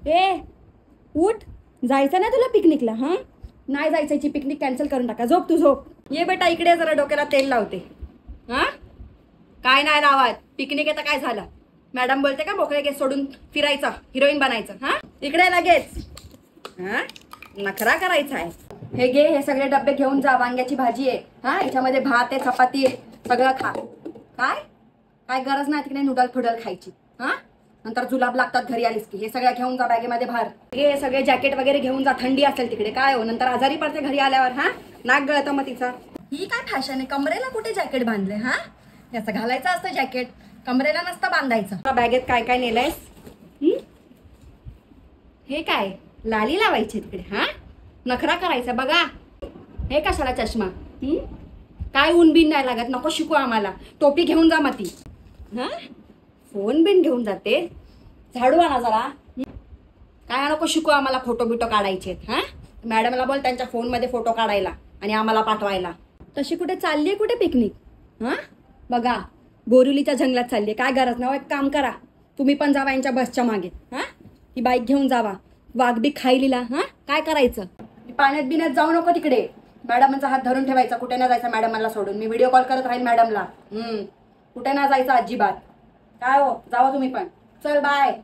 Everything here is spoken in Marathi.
ए उठ, जायचं ना तुला पिकनिकला? हां नाही जायची, पिकनिक कॅन्सल करून टाका. झोप तू झोप. ये बेटा इकडे, जरा डोक्याला तेल लावते. हां काय नाही लावत. पिकनिक आहे तर काय झालं? मॅडम बोलते का मोकळे केस सोडून फिरायचं, हिरोईन बनायचं? हां इकडे लगेच. हां नखरा करायचा आहे. हे घे, हे सगळे डब्बे घेऊन जा. वांग्याची भाजी आहे, हां याच्यामध्ये भात आहे, चपाती आहे, सगळं खा. काय काय गरज नाही तिकडे नूडल फुडल खायची. हां नंतर जुलाब लागतात घरी आलीस की. हे सगळं घेऊन जा बॅगेमध्ये भर. हे सगळे जॅकेट वगैरे घेऊन जा, थंडी असेल तिकडे. काय हो नंतर आजारी पडते घरी आल्यावर. हां नाक गळतं मग तिचा. ही काय फॅशन आहे? कमरेला कुठे जॅकेट बांधले? हां याचं घालायचं असतं जॅकेट, कमरेला नसतं बांधायचं. बॅगेत काय काय नेलंयस? हे काय लाली लावायची तिकडे? हां नखरा करायचा बघा. हे कशाला चष्मा? काय ऊन बिन नाही लागत, नको शिकू आम्हाला. टोपी घेऊन जा मग ती. हां फोन बिन घेऊन जाते. झाडू आणा जरा. काय नको शिकू आम्हाला फोटो बिटो काढायचे. हां मॅडमला बोल त्यांच्या फोनमध्ये फोटो काढायला आणि आम्हाला पाठवायला. तशी कुठे चालली आहे कुठे पिकनिक? हां बघा बोरिवलीच्या जंगलात चालली आहे. काय गरज नाही. एक काम करा, तुम्ही पण जावा यांच्या बसच्या मागे. हां ही बाईक घेऊन जावा. वाघ बी खायलीला. हां काय करायचं? पाण्यात बिण्यात जाऊ नको तिकडे. मॅडमचा हात धरून ठेवायचा. कुठे नाही जायचं मॅडमला सोडून. मी व्हिडिओ कॉल करत राहील मॅडमला. कुठे नाही जायचं अजिबात. काय हो जावा तुम्ही पण. चल बाय.